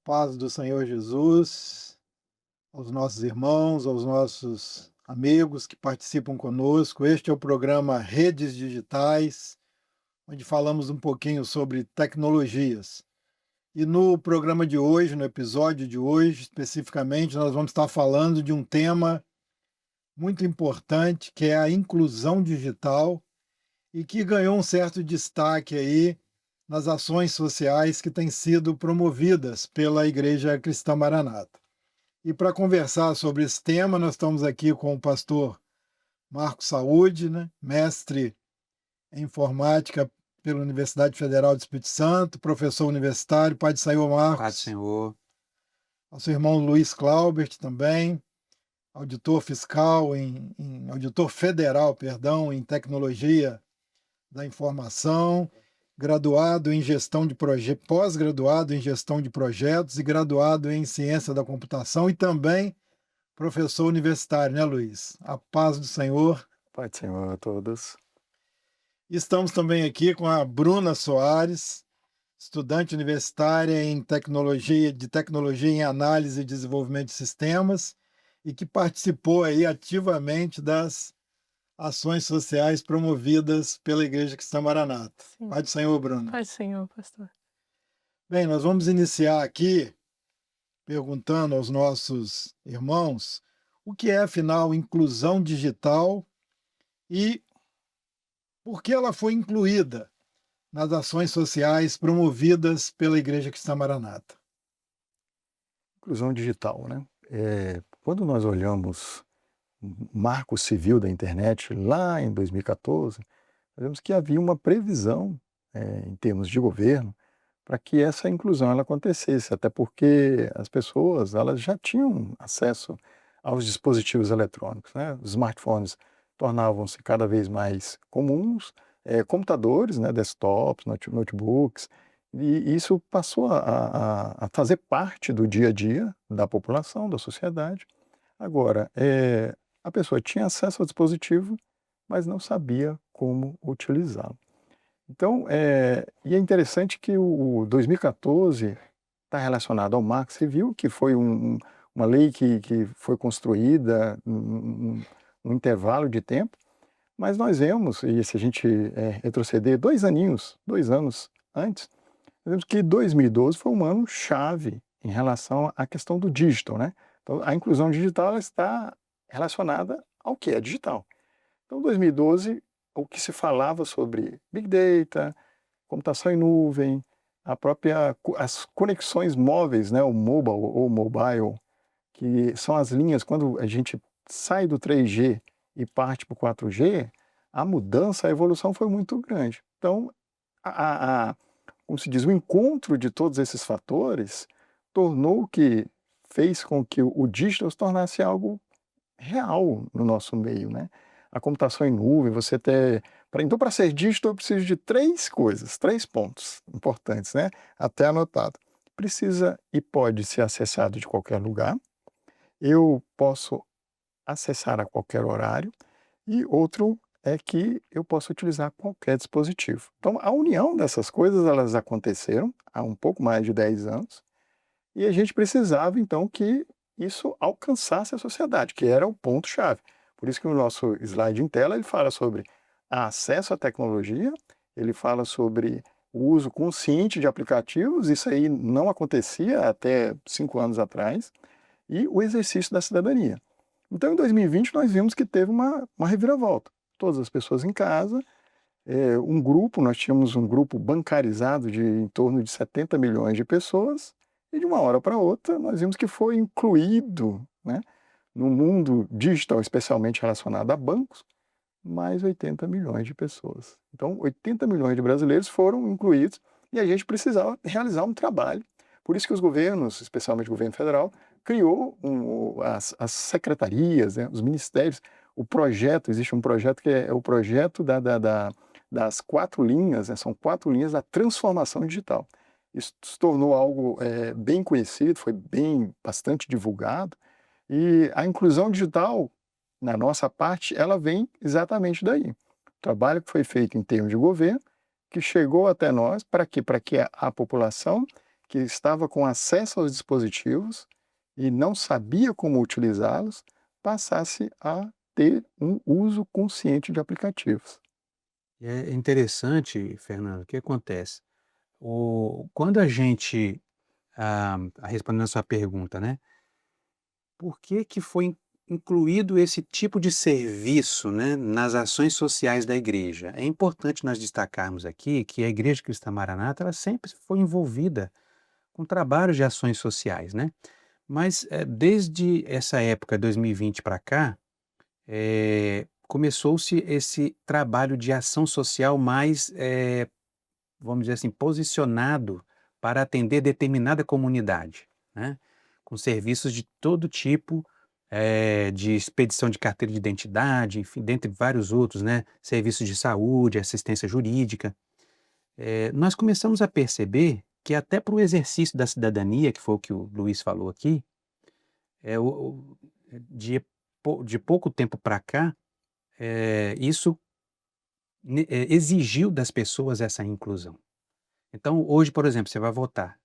Paz do Senhor Jesus, aos nossos irmãos, aos nossos amigos que participam conosco. Este é o programa Redes Digitais, onde falamos um pouquinho sobre tecnologias. E no programa de hoje, no episódio de hoje, especificamente, nós vamos estar falando de um tema muito importante, que é a inclusão digital e que ganhou um certo destaque aí nas ações sociais que têm sido promovidas pela Igreja Cristã Maranata. E para conversar sobre esse tema, nós estamos aqui com o pastor Marco Saúde, né? Mestre em informática pela Universidade Federal do Espírito Santo, professor universitário, Pai do Senhor Paz do Marcos, Senhor. nosso irmão Luiz Claubert também, auditor fiscal auditor federal, perdão, em tecnologia da informação, graduado em gestão de projetos, pós-graduado em gestão de projetos e graduado em ciência da computação e também professor universitário, né, Luiz? A paz do Senhor. Pai do Senhor a todos. Estamos também aqui com a Bruna Soares, estudante universitária em tecnologia em análise e desenvolvimento de sistemas e que participou aí ativamente das ações sociais promovidas pela Igreja Cristã Maranata. Sim. Pai do Senhor, Bruna. Pai do Senhor, pastor. Bem, nós vamos iniciar aqui perguntando aos nossos irmãos o que é, afinal, inclusão digital e por que ela foi incluída nas ações sociais promovidas pela Igreja Cristã Maranata. Inclusão digital, né? Quando nós olhamos o marco civil da internet lá em 2014, nós vemos que havia uma previsão em termos de governo para que essa inclusão ela acontecesse, até porque as pessoas elas já tinham acesso aos dispositivos eletrônicos, né? Os smartphones tornavam-se cada vez mais comuns, computadores, né, desktops, notebooks, e isso passou a fazer parte do dia a dia da população, da sociedade. Agora, a pessoa tinha acesso ao dispositivo, mas não sabia como utilizá-lo. Então, e é interessante que o 2014 está relacionado ao Marco Civil, que foi uma lei que foi construída num intervalo de tempo, mas nós vemos, e se a gente retroceder 2 anos antes, nós vemos que 2012 foi um ano chave em relação à questão do digital, né? Então, a inclusão digital ela está relacionada ao que é digital. Então, 2012, o que se falava sobre Big Data, computação em nuvem, as conexões móveis, né, o mobile, que são as linhas, quando a gente sai do 3G e parte para o 4G, a mudança, a evolução foi muito grande. Então, como se diz, o encontro de todos esses fatores fez com que o digital se tornasse algo real no nosso meio, né? A computação em nuvem, então, para ser digital, eu preciso de 3 coisas, 3 pontos importantes, né? Até anotado. Precisa e pode ser acessado de qualquer lugar. Eu posso acessar a qualquer horário. E outro é que eu posso utilizar qualquer dispositivo. Então, a união dessas coisas, elas aconteceram há um pouco mais de 10 anos, e a gente precisava, então, que isso alcançasse a sociedade, que era o ponto-chave. Por isso que o nosso slide em tela, ele fala sobre acesso à tecnologia, ele fala sobre o uso consciente de aplicativos, isso aí não acontecia até 5 anos atrás, e o exercício da cidadania. Então, em 2020, nós vimos que teve uma reviravolta. Todas as pessoas em casa, nós tínhamos um grupo bancarizado de em torno de 70 milhões de pessoas, e de uma hora para outra, nós vimos que foi incluído, né, no mundo digital, especialmente relacionado a bancos, mais 80 milhões de pessoas. Então, 80 milhões de brasileiros foram incluídos, e a gente precisava realizar um trabalho. Por isso que os governos, especialmente o governo federal, criou as secretarias, né, os ministérios, existe um projeto que é o projeto das 4 linhas, né, são 4 linhas da transformação digital. Isso se tornou algo bem conhecido, foi bastante divulgado, e a inclusão digital, na nossa parte, ela vem exatamente daí. O trabalho que foi feito em termos de governo, que chegou até nós, para quê? Para que a população que estava com acesso aos dispositivos e não sabia como utilizá-los, passasse a ter um uso consciente de aplicativos. É interessante, Fernando, o que acontece? Quando a gente, respondendo a sua pergunta, né, por que que foi incluído esse tipo de serviço, né, nas ações sociais da igreja? É importante nós destacarmos aqui que a Igreja Cristã Maranata, ela sempre foi envolvida com trabalhos de ações sociais, né? Mas, desde essa época, 2020 para cá, começou-se esse trabalho de ação social mais, vamos dizer assim, posicionado para atender determinada comunidade, né, com serviços de todo tipo, de expedição de carteira de identidade, enfim, dentre vários outros, né, serviços de saúde, assistência jurídica. Nós começamos a perceber que até para o exercício da cidadania, que foi o que o Luiz falou aqui, é de de pouco tempo para cá, isso exigiu das pessoas essa inclusão. Então, hoje, por exemplo, você vai votar,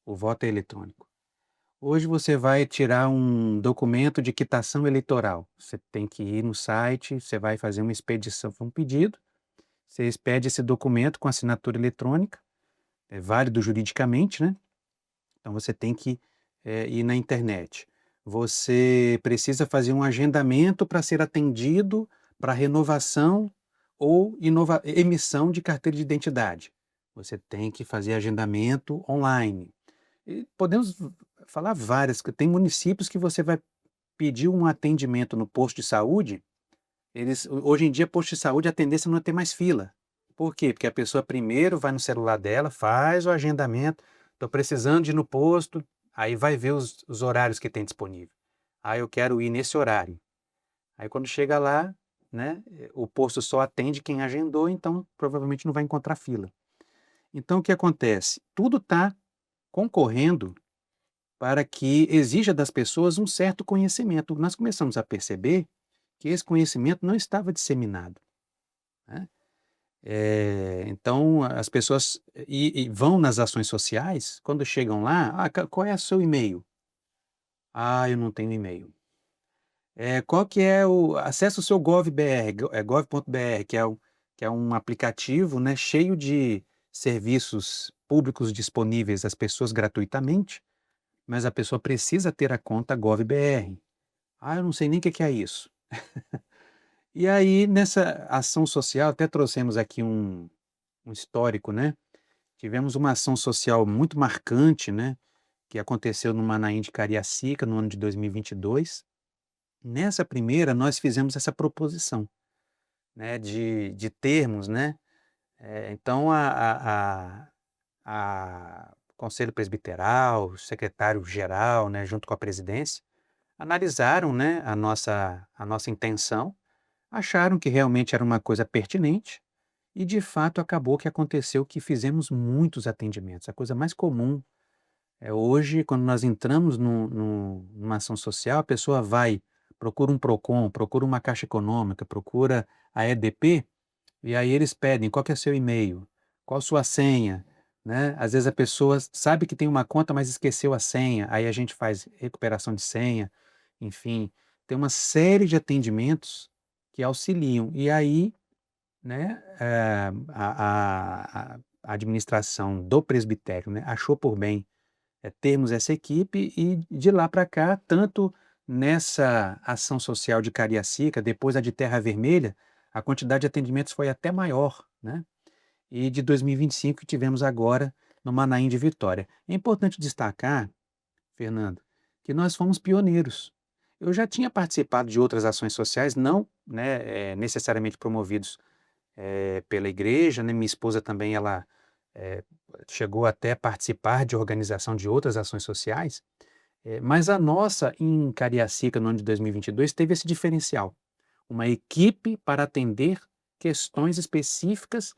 o voto é eletrônico. Hoje você vai tirar um documento de quitação eleitoral. Você tem que ir no site, você vai fazer uma expedição, um pedido, você expede esse documento com assinatura eletrônica, é válido juridicamente, né? Então você tem que ir na internet. Você precisa fazer um agendamento para ser atendido para renovação ou emissão de carteira de identidade. Você tem que fazer agendamento online. E podemos falar várias, tem municípios que você vai pedir um atendimento no posto de saúde, hoje em dia, posto de saúde, a tendência não é ter mais fila. Por quê? Porque a pessoa primeiro vai no celular dela, faz o agendamento, estou precisando de ir no posto, aí vai ver os horários que tem disponível. Ah, eu quero ir nesse horário. Aí quando chega lá, né, o posto só atende quem agendou, então provavelmente não vai encontrar fila. Então o que acontece? Tudo está concorrendo para que exija das pessoas um certo conhecimento. Nós começamos a perceber que esse conhecimento não estava disseminado, né. Então as pessoas vão nas ações sociais, quando chegam lá: "Ah, qual é o seu e-mail?". "Ah, eu não tenho e-mail". Qual que é o acessa o seu gov.br, gov.br, que é um aplicativo, né, cheio de serviços públicos disponíveis às pessoas gratuitamente, mas a pessoa precisa ter a conta gov.br. "Ah, eu não sei nem o que que é isso". E aí, nessa ação social, até trouxemos aqui um histórico, né. Tivemos uma ação social muito marcante, né, que aconteceu no Manaim de Cariacica, no ano de 2022. Nessa primeira, nós fizemos essa proposição, né, de termos, né, então a conselho presbiteral, o secretário-geral, né, junto com a presidência, analisaram, né, a nossa intenção, acharam que realmente era uma coisa pertinente e, de fato, acabou que aconteceu que fizemos muitos atendimentos. A coisa mais comum é hoje, quando nós entramos numa ação social, a pessoa vai, procura um PROCON, procura uma Caixa Econômica, procura a EDP, e aí eles pedem qual que é seu e-mail, qual sua senha, né? Às vezes a pessoa sabe que tem uma conta, mas esqueceu a senha, aí a gente faz recuperação de senha, enfim, tem uma série de atendimentos que auxiliam. E aí, né, a administração do presbitério, né, achou por bem termos essa equipe e de lá para cá, tanto nessa ação social de Cariacica, depois a de Terra Vermelha, a quantidade de atendimentos foi até maior, né? E de 2025 tivemos agora no Manaim de Vitória. É importante destacar, Fernando, que nós fomos pioneiros. Eu já tinha participado de outras ações sociais, não, né, necessariamente promovidos pela igreja, né, minha esposa também ela eh, chegou até a participar de organização de outras ações sociais, mas a nossa em Cariacica no ano de 2022 teve esse diferencial, uma equipe para atender questões específicas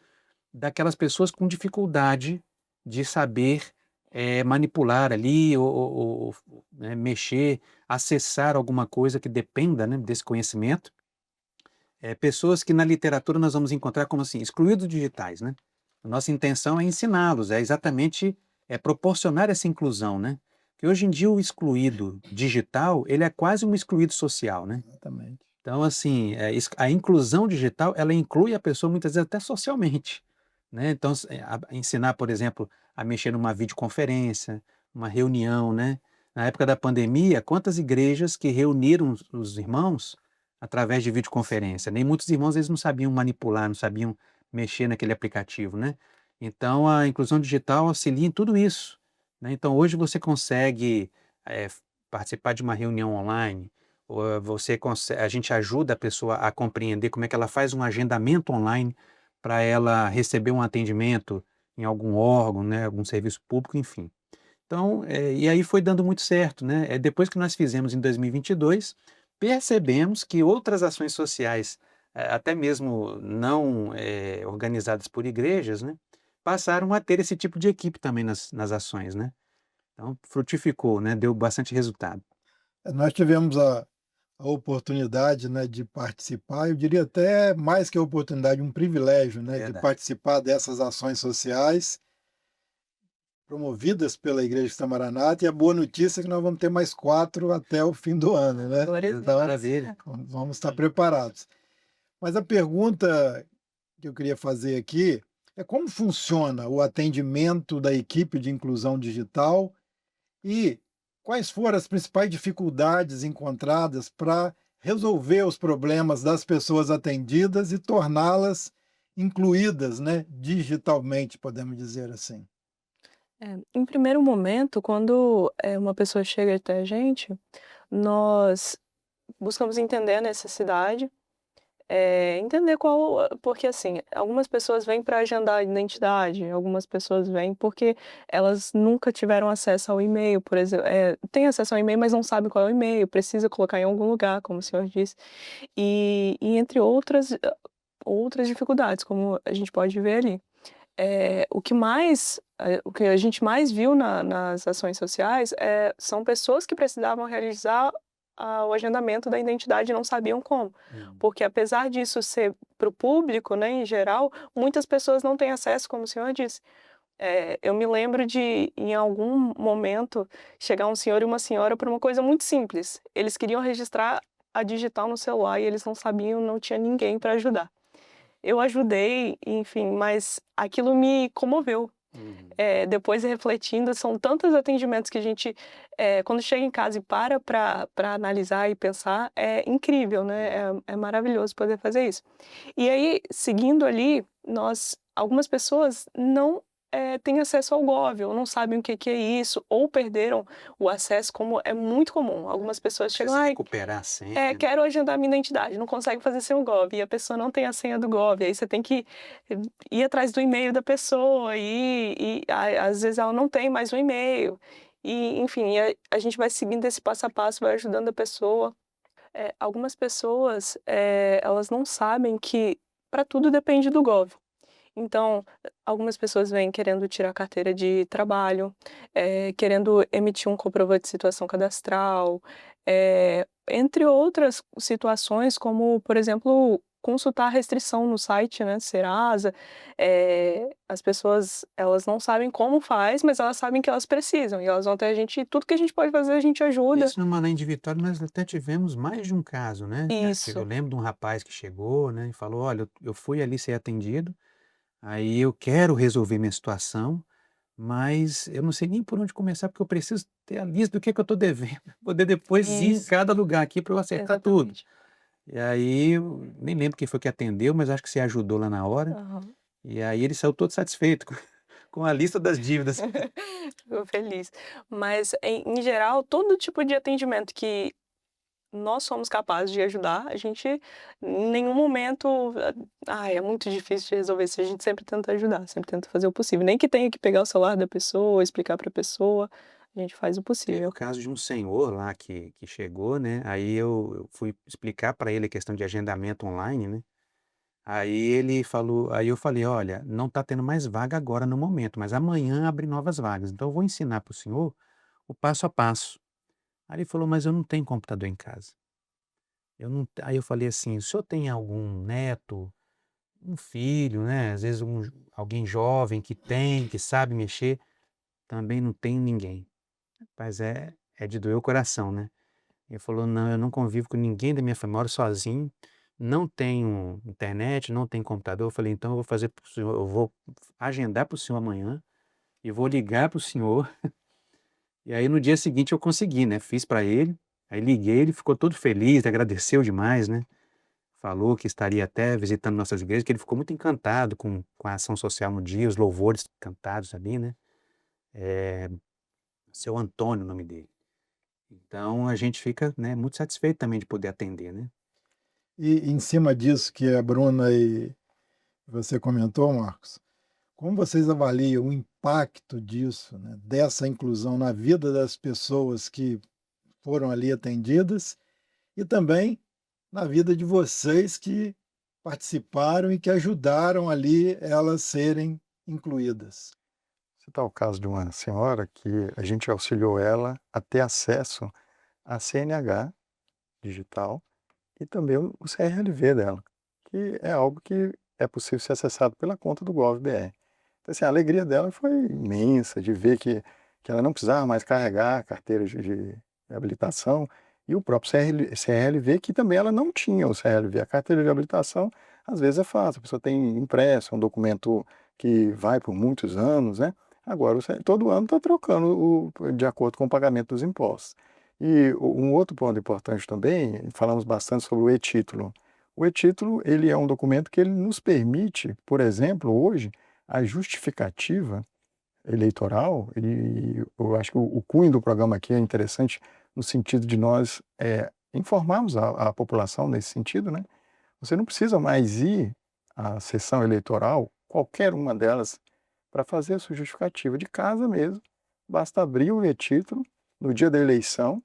daquelas pessoas com dificuldade de saber manipular ali ou, né, mexer, acessar alguma coisa que dependa, né, desse conhecimento. Pessoas que na literatura nós vamos encontrar como assim, excluídos digitais, né. A nossa intenção é ensiná-los, é exatamente é proporcionar essa inclusão, né? Porque hoje em dia o excluído digital, ele é quase um excluído social, né? Exatamente. Então, assim, a inclusão digital, ela inclui a pessoa muitas vezes até socialmente, né? Então, ensinar, por exemplo, a mexer numa videoconferência, uma reunião, né? Na época da pandemia, quantas igrejas que reuniram os irmãos através de videoconferência, nem muitos irmãos eles não sabiam manipular, não sabiam mexer naquele aplicativo, né? Então, a inclusão digital auxilia em tudo isso, né? Então, hoje você consegue participar de uma reunião online, ou a gente ajuda a pessoa a compreender como é que ela faz um agendamento online para ela receber um atendimento em algum órgão, né, algum serviço público, enfim. Então, e aí foi dando muito certo, né? Depois que nós fizemos em 2022, percebemos que outras ações sociais, até mesmo não organizadas por igrejas, né, passaram a ter esse tipo de equipe também nas ações, né? Então, frutificou, né? Deu bastante resultado. Nós tivemos a oportunidade, né, de participar, eu diria até mais que a oportunidade, um privilégio, né, de Verdade. participar dessas ações sociais promovidas pela Igreja Cristã Maranata, e a boa notícia é que nós vamos ter mais 4 até o fim do ano, né? Glória a Deus. Então, Maravilha. vamos estar preparados. Mas a pergunta que eu queria fazer aqui é como funciona o atendimento da equipe de inclusão digital e quais foram as principais dificuldades encontradas para resolver os problemas das pessoas atendidas e torná-las incluídas, né, digitalmente, podemos dizer assim. Em primeiro momento, quando, uma pessoa chega até a gente, nós buscamos entender a necessidade, entender porque, assim, algumas pessoas vêm para agendar a identidade, algumas pessoas vêm porque elas nunca tiveram acesso ao e-mail, por exemplo, têm acesso ao e-mail, mas não sabem qual é o e-mail, precisa colocar em algum lugar, como o senhor disse, e entre outras dificuldades, como a gente pode ver ali. O que a gente mais viu nas ações sociais, são pessoas que precisavam realizar o agendamento da identidade e não sabiam como. Porque apesar disso ser para o público, né, em geral, muitas pessoas não têm acesso, como o senhor disse. Eu me lembro de, em algum momento, chegar um senhor e uma senhora para uma coisa muito simples. Eles queriam registrar a digital no celular e eles não sabiam, não tinha ninguém para ajudar. Eu ajudei, enfim, mas aquilo me comoveu. Depois refletindo, são tantos atendimentos que a gente, quando chega em casa e para analisar e pensar, é incrível, né, é maravilhoso poder fazer isso. E aí, seguindo ali, algumas pessoas não, têm acesso ao Gov, ou não sabem o que que é isso, ou perderam o acesso, como é muito comum. Algumas pessoas chegam: Precisa "Ai, recuperar a senha. quero agendar minha identidade", não consegue fazer sem o Gov, e a pessoa não tem a senha do Gov, aí você tem que ir atrás do e-mail da pessoa, às vezes ela não tem mais o e-mail, e enfim, a gente vai seguindo esse passo a passo, vai ajudando a pessoa. Algumas pessoas, elas não sabem que para tudo depende do Gov. Então, algumas pessoas vêm querendo tirar carteira de trabalho, querendo emitir um comprovante de situação cadastral, entre outras situações, como, por exemplo, consultar a restrição no site, né, Serasa. As pessoas, elas não sabem como faz, mas elas sabem que elas precisam, e elas vão até a gente, e tudo que a gente pode fazer, a gente ajuda. Isso numa lei de Vitória nós até tivemos mais de um caso, né? Que eu Isso. lembro de um rapaz que chegou, né, e falou: "Olha, eu fui ali ser atendido, aí eu quero resolver minha situação, mas eu não sei nem por onde começar, porque eu preciso ter a lista do que eu estou devendo, pra poder depois ir em Isso, cada lugar aqui para eu acertar tudo". exatamente. E aí, eu nem lembro quem foi que atendeu, mas acho que você ajudou lá na hora, Aham. e aí ele saiu todo satisfeito com a lista das dívidas. Fico feliz. Mas, em geral, todo tipo de atendimento que nós somos capazes de ajudar, a gente em nenhum momento, é muito difícil de resolver isso, a gente sempre tenta ajudar, sempre tenta fazer o possível. Nem que tenha que pegar o celular da pessoa, explicar para a pessoa, a gente faz o Teve o possível. caso de um senhor lá que chegou, né, aí eu fui explicar para ele a questão de agendamento online, né, aí eu falei: "Olha, não está tendo mais vaga agora no momento, mas amanhã abre novas vagas, então eu vou ensinar para o senhor o passo a passo". Aí ele falou: "Mas eu não tenho computador em casa". Eu não Aí eu falei assim: "O senhor tem algum neto, um filho, né, às vezes alguém jovem que sabe mexer?". também não tenho ninguém. Mas é de doer o coração, né? Ele falou: "Não, eu não convivo com ninguém da minha família, moro sozinho, não tenho internet, não tenho computador". Eu falei: "Então eu vou fazer para o senhor, eu vou agendar para o senhor amanhã e vou ligar para o senhor". E aí no dia seguinte eu consegui, né, fiz para ele, aí liguei, ele ficou todo feliz, agradeceu demais, né, falou que estaria até visitando nossas igrejas, que ele ficou muito encantado com a ação social no dia, os louvores cantados ali, né, eh, Seu Antônio o nome dele. Então a gente fica, né, muito satisfeito também de poder atender, né. E em cima disso que a Bruna e você comentou, Marcos, como vocês avaliam o impacto disso, né, dessa inclusão na vida das pessoas que foram ali atendidas e também na vida de vocês que participaram e que ajudaram ali elas serem incluídas? Você está o caso de uma senhora que a gente auxiliou ela a ter acesso à CNH digital e também o CRLV dela, que é algo que é possível ser acessado pela conta do Gov.br. Então, assim, a alegria dela foi imensa de ver que ela não precisava mais carregar a carteira de habilitação e o próprio CRLV, que também ela não tinha o CRLV. A carteira de habilitação, às vezes, é fácil, a pessoa tem impresso, é um documento que vai por muitos anos, né? Agora, todo ano está trocando de acordo com o pagamento dos impostos. E um outro ponto importante também, falamos bastante sobre o e-título. O e-título, ele é um documento que ele nos permite, por exemplo, hoje, a justificativa eleitoral, e eu acho que o cunho do programa aqui é interessante no sentido de nós informarmos a população nesse sentido, né? Você não precisa mais ir à sessão eleitoral, qualquer uma delas, para fazer a sua justificativa de casa mesmo. Basta abrir o e-título no dia da eleição,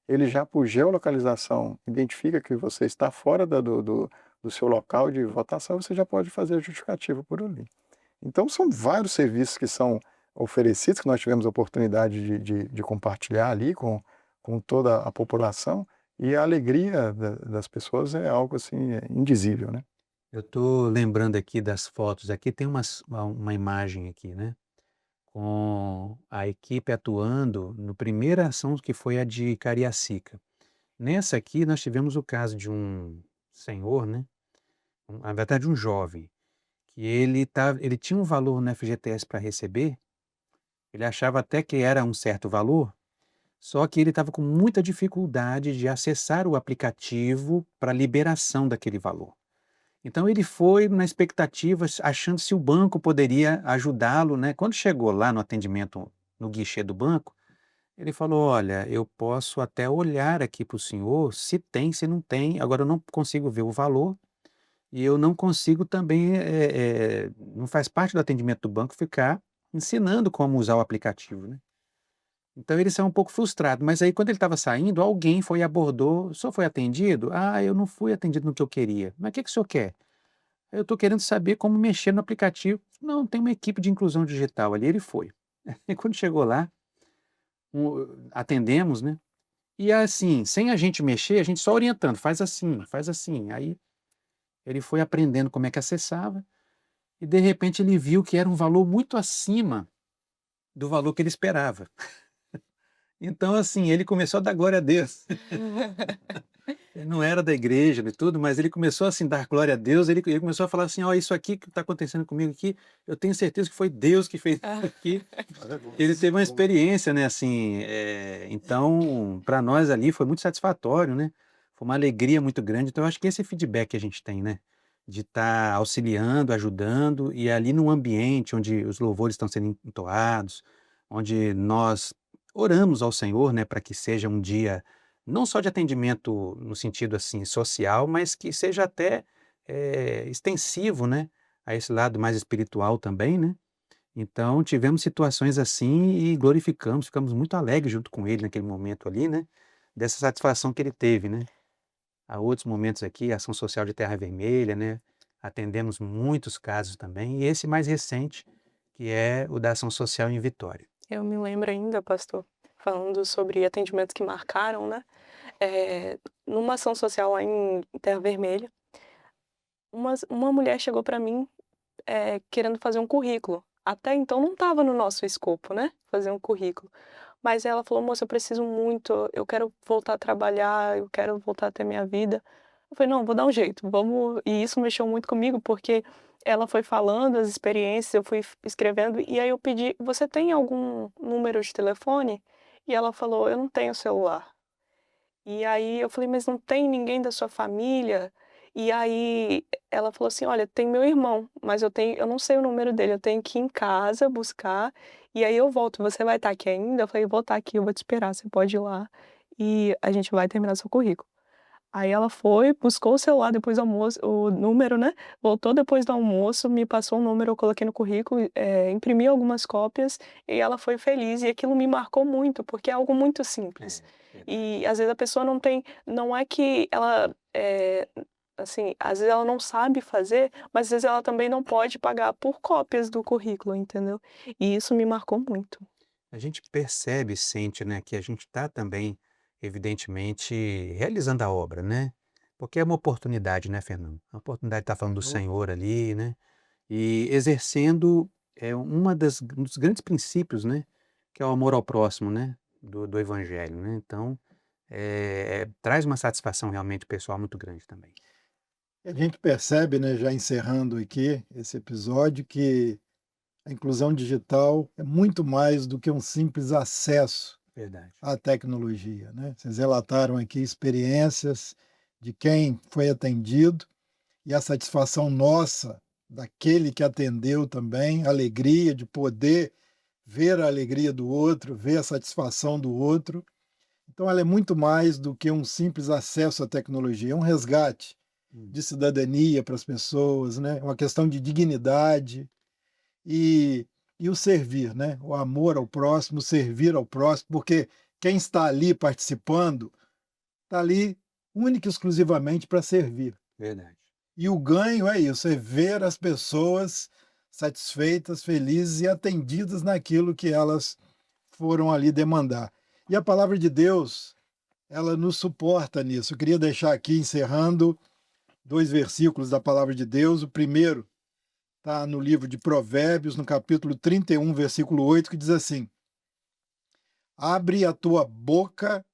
ele já por geolocalização identifica que você está fora do seu local de votação, você já pode fazer a justificativa por ali. Então, são vários serviços que são oferecidos, que nós tivemos a oportunidade de compartilhar ali com toda a população, e a alegria das pessoas é algo assim indizível, né? Eu tô lembrando aqui das fotos, aqui tem uma imagem aqui, né, com a equipe atuando no primeira ação que foi a de Cariacica. Nessa aqui nós tivemos o caso de um senhor, né, na verdade um jovem, que ele tinha um valor no FGTS para receber, ele achava até que era um certo valor, só que ele estava com muita dificuldade de acessar o aplicativo para liberação daquele valor. Então ele foi na expectativa, achando se o banco poderia ajudá-lo, né. Quando chegou lá no atendimento, no guichê do banco, ele falou: "Olha, eu posso até olhar aqui para o senhor se tem, se não tem, agora eu não consigo ver o valor e eu não consigo também, não faz parte do atendimento do banco ficar ensinando como usar o aplicativo, né". Então ele saiu um pouco frustrado, mas aí quando ele estava saindo, alguém foi e abordou: "O senhor foi atendido?". "Ah, eu não fui atendido no que eu queria". "Mas o que que o senhor quer?". "Eu estou querendo saber como mexer no aplicativo". "Não, tem uma equipe de inclusão digital ali", ele foi. E quando chegou lá, atendemos, né, e assim, sem a gente mexer, a gente só orientando: "Faz assim, faz assim". Aí ele foi aprendendo como é que acessava e de repente ele viu que era um valor muito acima do valor que ele esperava. Então assim, ele começou a dar glória a Deus. Ele não era da igreja e tudo, mas ele começou, assim, dar glória a Deus, ele começou a falar assim: "Ó, isso aqui que está acontecendo comigo aqui, eu tenho certeza que foi Deus que fez isso aqui". Ele teve uma experiência, né, assim, então para nós ali foi muito satisfatório, né, foi uma alegria muito grande, então eu acho que esse feedback que a gente tem, né, de estar auxiliando, ajudando, e ali num ambiente onde os louvores estão sendo entoados, onde nós oramos ao Senhor, né, para que seja um dia não só de atendimento no sentido, assim, social, mas que seja até, extensivo, né, a esse lado mais espiritual também, né. Então tivemos situações assim e glorificamos, ficamos muito alegres junto com ele naquele momento ali, né, dessa satisfação que ele teve, né. Há outros momentos aqui, ação social de Terra Vermelha, né, atendemos muitos casos também, e esse mais recente, que é o da ação social em Vitória. Eu me lembro ainda, pastor, falando sobre atendimentos que marcaram, né, numa ação social lá em Terra Vermelha, uma mulher chegou para mim, querendo fazer um currículo. até então não estava no nosso escopo, né, fazer um currículo. Mas ela falou: "Moça, eu preciso muito, eu quero voltar a trabalhar, eu quero voltar a ter minha vida". Eu falei: "Não, vou dar um jeito, vamos". E isso mexeu muito comigo, porque ela foi falando as experiências, eu fui escrevendo, e aí eu pedi: "Você tem algum número de telefone?". E ela falou: "Eu não tenho celular". E aí eu falei: "Mas não tem ninguém da sua família?". E aí ela falou assim: "Olha, tem meu irmão, mas eu não sei o número dele, eu tenho que ir em casa buscar, e aí eu volto. Você vai estar aqui ainda?". Eu falei: "Vou estar aqui, eu vou te esperar, você pode ir lá e a gente vai terminar seu currículo". Aí ela foi, buscou o celular depois do almoço, o número, né, voltou depois do almoço, me passou o número, eu coloquei no currículo, imprimi algumas cópias, e ela foi feliz, e aquilo me marcou muito, porque é algo muito simples. Verdade. E às vezes a pessoa não é que ela, assim, às vezes ela não sabe fazer, mas às vezes ela também não pode pagar por cópias do currículo, entendeu. E isso me marcou muito. A gente percebe e sente, né, que a gente está também, evidentemente, realizando a obra, né. Porque é uma oportunidade, né, Fernando? A oportunidade de estar falando do Oh, Senhor ali, né, e exercendo, um dos grandes princípios, né, que é o amor ao próximo, né, do evangelho, né. Então, traz uma satisfação realmente pessoal muito grande também. a gente percebe, né, já encerrando aqui esse episódio, que a inclusão digital é muito mais do que um simples acesso Verdade. à tecnologia, né? Vocês relataram aqui experiências de quem foi atendido e a satisfação nossa, daquele que atendeu também, a alegria de poder ver a alegria do outro, ver a satisfação do outro. Então, ela é muito mais do que um simples acesso à tecnologia, é um resgate Hum. de cidadania para as pessoas, né? É uma questão de dignidade e, e o servir, né? O amor ao próximo, servir ao próximo, porque quem está ali participando está ali única e exclusivamente para servir. Verdade. E o ganho é isso, é ver as pessoas satisfeitas, felizes e atendidas naquilo que elas foram ali demandar. E a palavra de Deus, ela nos suporta nisso. Eu queria deixar aqui, encerrando, 2 versículos da palavra de Deus. O primeiro está no livro de Provérbios, no capítulo 31, versículo 8, que diz assim: "Abre a tua boca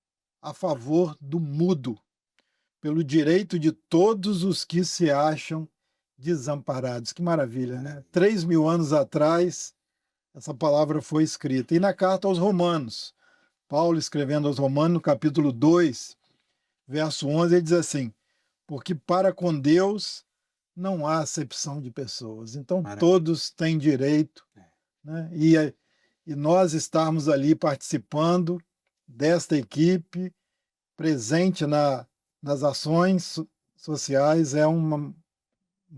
a favor do mudo, pelo direito de todos os que se acham desamparados". Que maravilha, né? 3.000 anos atrás, essa palavra foi escrita. E na carta aos Romanos, Paulo escrevendo aos Romanos, no capítulo 2, verso 11, ele diz assim: "Porque para com Deus não há acepção de pessoas". Então Maravilha. todos têm direito, né? E nós estarmos ali participando desta equipe, presente nas ações sociais, é um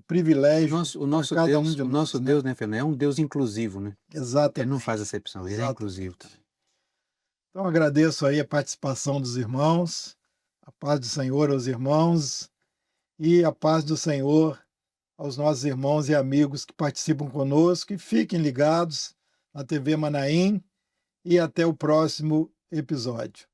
privilégio O para nosso cada um Deus de o nós, nosso né? Deus, né, Fernando, é um Deus inclusivo, né. Ele não faz Exatamente, acepção, ele é inclusivo também. exatamente. Então agradeço aí a participação dos irmãos, a paz do Senhor aos irmãos e a paz do Senhor aos nossos irmãos e amigos que participam conosco, e fiquem ligados na TV Manaim, e até o próximo episódio.